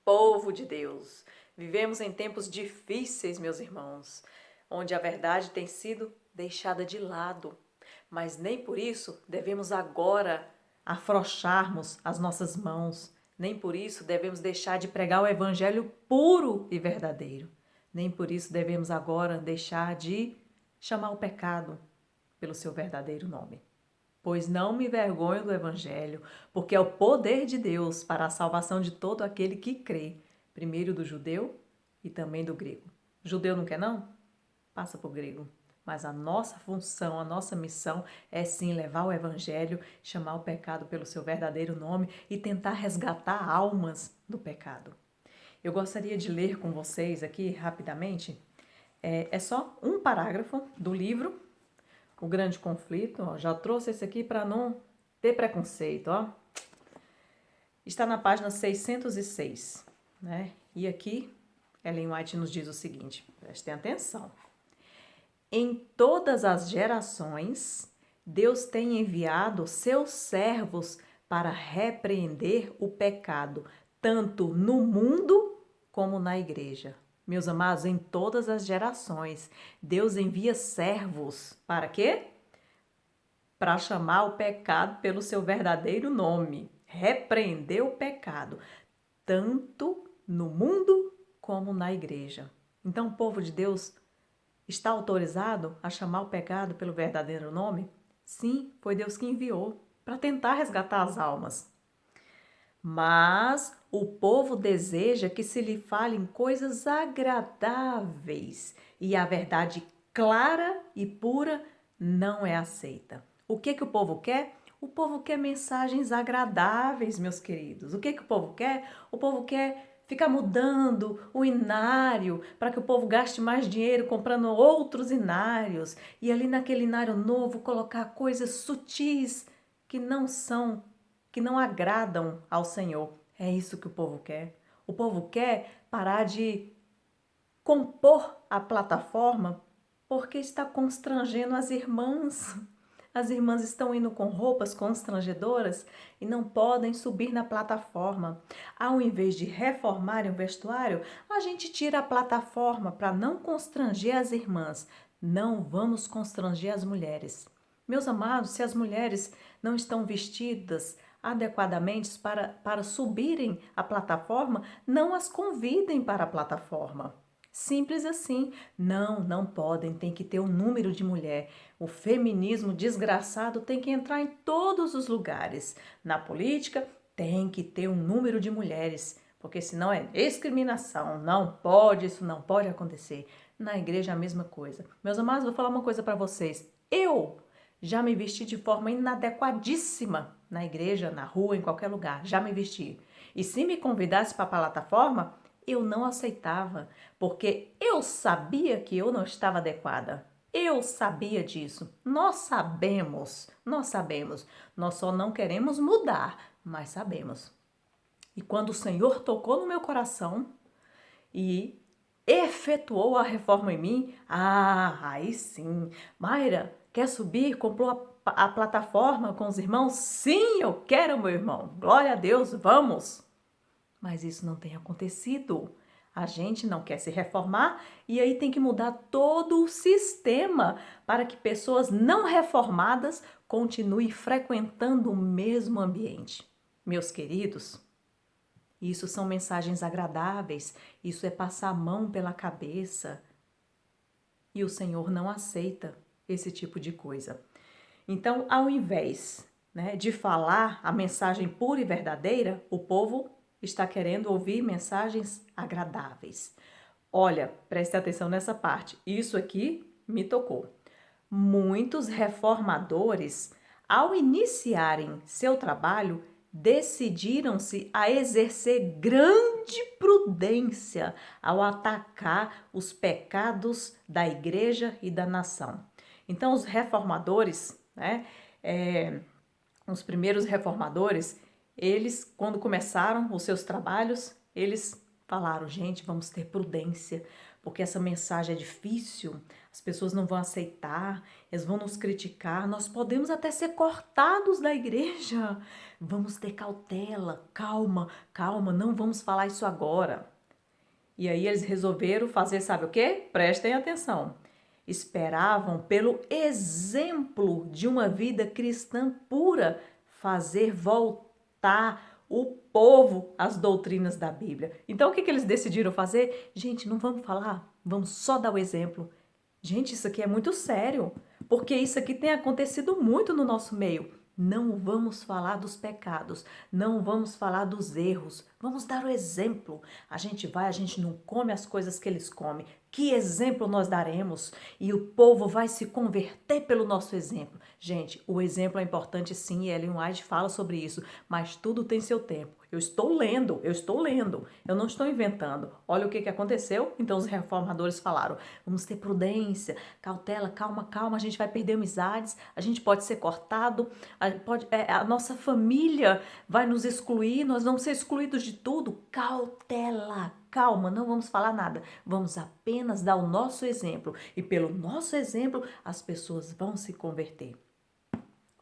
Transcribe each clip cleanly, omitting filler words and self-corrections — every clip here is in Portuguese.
povo de Deus. Vivemos em tempos difíceis, meus irmãos, onde a verdade tem sido deixada de lado. Mas nem por isso devemos agora afrouxarmos as nossas mãos. Nem por isso devemos deixar de pregar o evangelho puro e verdadeiro. Nem por isso devemos agora deixar de chamar o pecado pelo seu verdadeiro nome. Pois não me envergonho do evangelho, porque é o poder de Deus para a salvação de todo aquele que crê, primeiro do judeu e também do grego. O judeu não quer não? Passa para o grego. Mas a nossa função, a nossa missão é sim levar o evangelho, chamar o pecado pelo seu verdadeiro nome e tentar resgatar almas do pecado. Eu gostaria de ler com vocês aqui rapidamente, é só um parágrafo do livro O Grande Conflito. Ó, já trouxe esse aqui para não ter preconceito. Ó. Está na página 606. Né? E aqui, Ellen White nos diz o seguinte, prestem atenção. Em todas as gerações, Deus tem enviado seus servos para repreender o pecado, tanto no mundo como na igreja. Meus amados, em todas as gerações, Deus envia servos para quê? Para chamar o pecado pelo seu verdadeiro nome, repreender o pecado, tanto no mundo como na igreja. Então, o povo de Deus está autorizado a chamar o pecado pelo verdadeiro nome? Sim, foi Deus que enviou para tentar resgatar as almas. Mas o povo deseja que se lhe falem coisas agradáveis e a verdade clara e pura não é aceita. O que o povo quer? O povo quer mensagens agradáveis, meus queridos. O que o povo quer? O povo quer ficar mudando o inário para que o povo gaste mais dinheiro comprando outros inários e ali naquele inário novo colocar coisas sutis que não agradam ao Senhor. É isso que o povo quer. O povo quer parar de compor a plataforma porque está constrangendo as irmãs. As irmãs estão indo com roupas constrangedoras e não podem subir na plataforma. Ao invés de reformarem o vestuário, a gente tira a plataforma para não constranger as irmãs. Não vamos constranger as mulheres. Meus amados, se as mulheres não estão vestidas adequadamente para subirem a plataforma, não as convidem para a plataforma. Simples assim. Não podem, tem que ter um número de mulher. O feminismo desgraçado tem que entrar em todos os lugares. Na política, tem que ter um número de mulheres, porque senão é discriminação. Não pode, isso não pode acontecer. Na igreja a mesma coisa. Meus amados, vou falar uma coisa para vocês. Eu já me vesti de forma inadequadíssima na igreja, na rua, em qualquer lugar. Já me vesti. E se me convidasse para a plataforma, eu não aceitava, porque eu sabia que eu não estava adequada. Eu sabia disso. Nós sabemos. Nós só não queremos mudar, mas sabemos. E quando o Senhor tocou no meu coração e efetuou a reforma em mim, aí sim. Mayra, quer subir? Comprou a plataforma com os irmãos? Sim, eu quero, meu irmão. Glória a Deus, vamos. Mas isso não tem acontecido. A gente não quer se reformar e aí tem que mudar todo o sistema para que pessoas não reformadas continuem frequentando o mesmo ambiente. Meus queridos, isso são mensagens agradáveis, isso é passar a mão pela cabeça. E o Senhor não aceita esse tipo de coisa. Então, ao invés, de falar a mensagem pura e verdadeira, o povo está querendo ouvir mensagens agradáveis. Olha, preste atenção nessa parte. Isso aqui me tocou. Muitos reformadores, ao iniciarem seu trabalho, decidiram-se a exercer grande prudência ao atacar os pecados da igreja e da nação. Então, os reformadores, os primeiros reformadores, eles, quando começaram os seus trabalhos, eles falaram, gente, vamos ter prudência, porque essa mensagem é difícil, as pessoas não vão aceitar, eles vão nos criticar, nós podemos até ser cortados da igreja. Vamos ter cautela, calma, calma, não vamos falar isso agora. E aí eles resolveram fazer, sabe o quê? Prestem atenção. Esperavam pelo exemplo de uma vida cristã pura fazer voltar o povo às doutrinas da Bíblia. Então o que eles decidiram fazer? Gente, não vamos falar, vamos só dar o exemplo. Gente, isso aqui é muito sério, porque isso aqui tem acontecido muito no nosso meio. Não vamos falar dos pecados, não vamos falar dos erros, vamos dar o exemplo. A gente não come as coisas que eles comem. Que exemplo nós daremos? E o povo vai se converter pelo nosso exemplo. Gente, o exemplo é importante sim, e Ellen White fala sobre isso, mas tudo tem seu tempo. Eu estou lendo, eu não estou inventando. Olha o que aconteceu. Então os reformadores falaram, vamos ter prudência, cautela, calma, calma, a gente vai perder amizades, a gente pode ser cortado, a nossa família vai nos excluir, nós vamos ser excluídos de tudo. Cautela, calma, não vamos falar nada, vamos apenas dar o nosso exemplo e pelo nosso exemplo as pessoas vão se converter.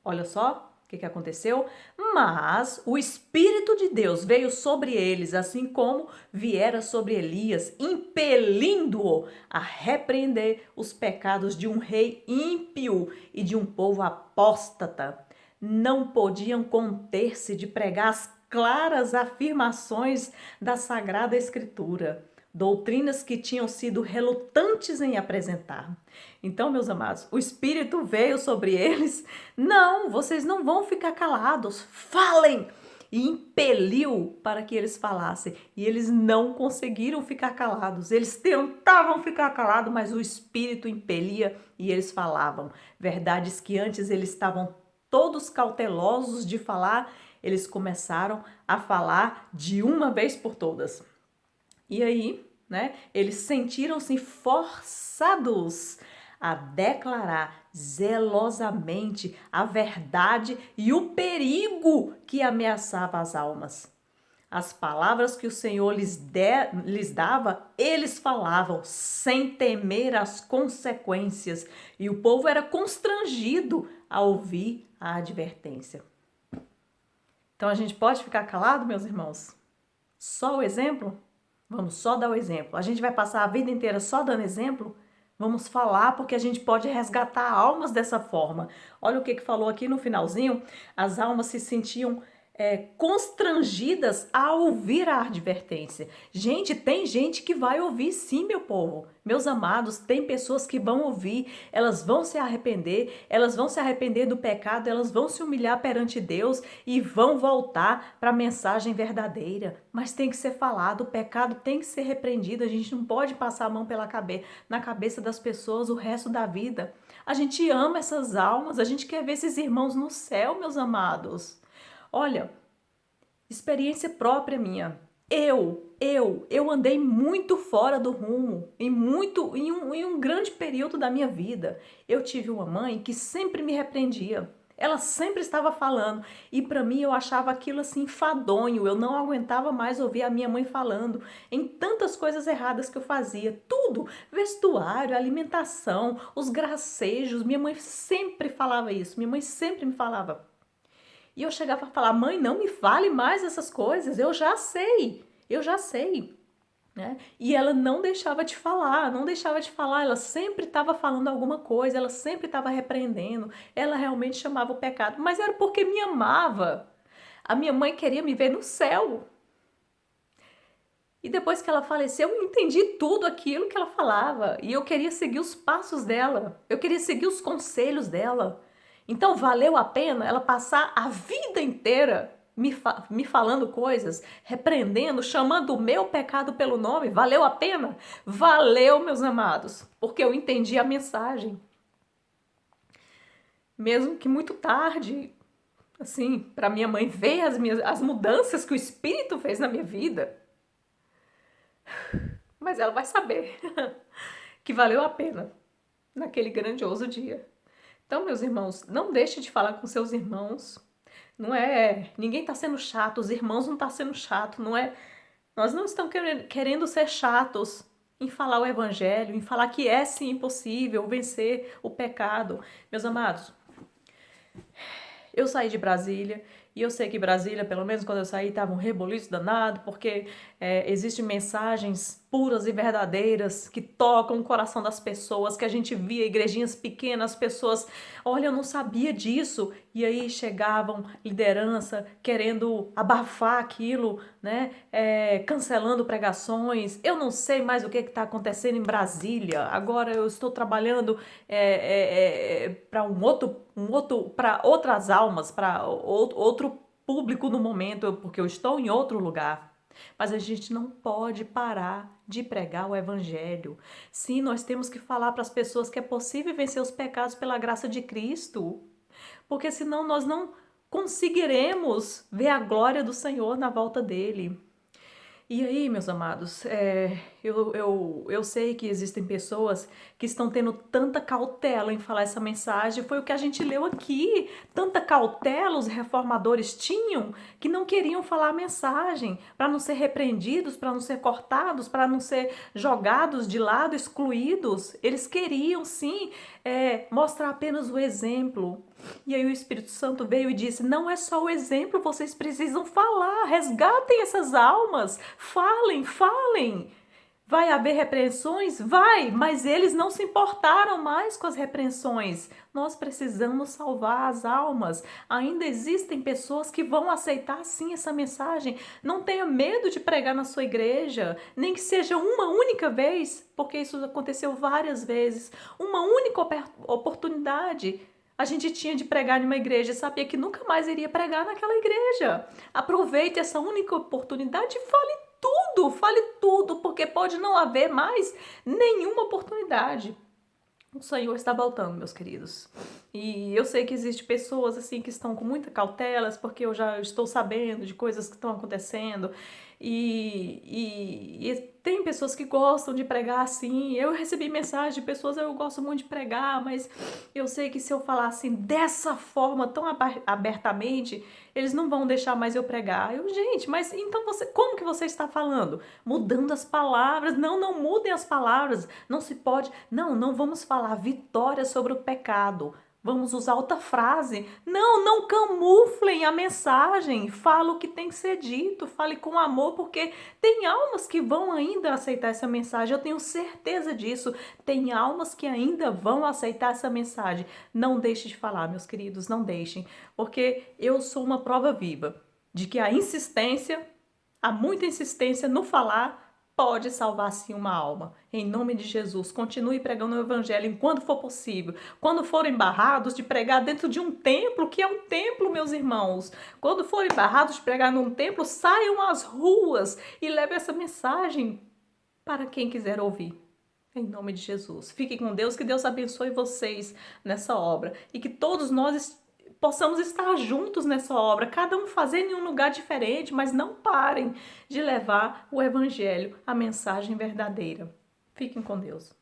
Olha só o que aconteceu, mas o Espírito de Deus veio sobre eles, assim como viera sobre Elias, impelindo-o a repreender os pecados de um rei ímpio e de um povo apóstata. Não podiam conter-se de pregar as claras afirmações da Sagrada Escritura, doutrinas que tinham sido relutantes em apresentar. Então, meus amados, o Espírito veio sobre eles. Não, vocês não vão ficar calados. Falem! E impeliu para que eles falassem. E eles não conseguiram ficar calados. Eles tentavam ficar calados, mas o Espírito impelia e eles falavam. Verdades que antes eles estavam todos cautelosos de falar, eles começaram a falar de uma vez por todas. E aí, né, eles sentiram-se forçados a declarar zelosamente a verdade e o perigo que ameaçava as almas. As palavras que o Senhor lhes dava, eles falavam sem temer as consequências. E o povo era constrangido a ouvir a advertência. Então a gente pode ficar calado, meus irmãos? Só o exemplo? Vamos só dar o exemplo. A gente vai passar a vida inteira só dando exemplo? Vamos falar porque a gente pode resgatar almas dessa forma. Olha o que falou aqui no finalzinho. As almas se sentiam constrangidas a ouvir a advertência. Gente, tem gente que vai ouvir sim, meu povo. Meus amados, tem pessoas que vão ouvir, elas vão se arrepender do pecado, elas vão se humilhar perante Deus e vão voltar para a mensagem verdadeira. Mas tem que ser falado, o pecado tem que ser repreendido, a gente não pode passar a mão na cabeça das pessoas o resto da vida. A gente ama essas almas, a gente quer ver esses irmãos no céu, meus amados. Olha, experiência própria minha. Eu andei muito fora do rumo em um grande período da minha vida. Eu tive uma mãe que sempre me repreendia. Ela sempre estava falando e para mim eu achava aquilo assim enfadonho. Eu não aguentava mais ouvir a minha mãe falando em tantas coisas erradas que eu fazia. Tudo, vestuário, alimentação, os gracejos. Minha mãe sempre falava isso. Minha mãe sempre me falava. E eu chegava a falar, mãe, não me fale mais essas coisas, eu já sei. Né? E ela não deixava de falar, ela sempre estava falando alguma coisa, ela sempre estava repreendendo, ela realmente chamava o pecado, mas era porque me amava. A minha mãe queria me ver no céu. E depois que ela faleceu, eu entendi tudo aquilo que ela falava, e eu queria seguir os passos dela, eu queria seguir os conselhos dela. Então valeu a pena ela passar a vida inteira me falando coisas, repreendendo, chamando o meu pecado pelo nome? Valeu a pena? Valeu, meus amados, porque eu entendi a mensagem. Mesmo que muito tarde, assim, para minha mãe ver as mudanças que o Espírito fez na minha vida. Mas ela vai saber que valeu a pena naquele grandioso dia. Então, meus irmãos, não deixe de falar com seus irmãos. Não é, ninguém está sendo chato, os irmãos não estão sendo chato, não é? Nós não estamos querendo ser chatos. em falar o evangelho, em falar que é sim possível vencer o pecado. Meus amados, eu saí de Brasília e eu sei que Brasília, pelo menos quando eu saí, estava um reboliço danado, porque existem mensagens puras e verdadeiras que tocam o coração das pessoas, que a gente via igrejinhas pequenas, pessoas, olha, eu não sabia disso, e aí chegavam liderança querendo abafar aquilo, né? Cancelando pregações. Eu não sei mais o que está acontecendo em Brasília. Agora eu estou trabalhando para para outras almas, para outro público no momento, porque eu estou em outro lugar. Mas a gente não pode parar de pregar o evangelho. Sim, nós temos que falar para as pessoas que é possível vencer os pecados pela graça de Cristo, porque senão nós não conseguiremos ver a glória do Senhor na volta dele. E aí, meus amados, eu sei que existem pessoas que estão tendo tanta cautela em falar essa mensagem, foi o que a gente leu aqui. Tanta cautela os reformadores tinham que não queriam falar a mensagem, para não ser repreendidos, para não ser cortados, para não ser jogados de lado, excluídos. Eles queriam sim mostrar apenas o exemplo. E aí o Espírito Santo veio e disse: não é só o exemplo, vocês precisam falar, resgatem essas almas, falem, falem. Vai haver repreensões? Vai, mas eles não se importaram mais com as repreensões. Nós precisamos salvar as almas. Ainda existem pessoas que vão aceitar sim essa mensagem. Não tenha medo de pregar na sua igreja, nem que seja uma única vez, porque isso aconteceu várias vezes. Uma única oportunidade a gente tinha de pregar em uma igreja e sabia que nunca mais iria pregar naquela igreja. Aproveite essa única oportunidade e fale tudo, porque pode não haver mais nenhuma oportunidade. O Senhor está voltando, meus queridos. E eu sei que existem pessoas assim que estão com muita cautelas, porque eu já estou sabendo de coisas que estão acontecendo. E tem pessoas que gostam de pregar assim. Eu recebi mensagem de pessoas, eu gosto muito de pregar, mas eu sei que se eu falar assim dessa forma tão abertamente, eles não vão deixar mais eu pregar. Gente, mas então como que você está falando? Mudando as palavras? Não, não mudem as palavras. Não se pode. Não vamos falar vitória sobre o pecado. Vamos usar outra frase. Não camuflem a mensagem. Fala o que tem que ser dito. Fale com amor, porque tem almas que vão ainda aceitar essa mensagem. Eu tenho certeza disso. Tem almas que ainda vão aceitar essa mensagem. Não deixe de falar, meus queridos, não deixem. Porque eu sou uma prova viva de que há muita insistência no falar, pode salvar sim uma alma. Em nome de Jesus, continue pregando o evangelho enquanto for possível. Quando forem barrados de pregar dentro de um templo, que é um templo, meus irmãos. Quando forem barrados de pregar num templo, saiam às ruas e levem essa mensagem para quem quiser ouvir. Em nome de Jesus. Fiquem com Deus, que Deus abençoe vocês nessa obra e que todos nós possamos estar juntos nessa obra, cada um fazendo em um lugar diferente, mas não parem de levar o evangelho, a mensagem verdadeira. Fiquem com Deus.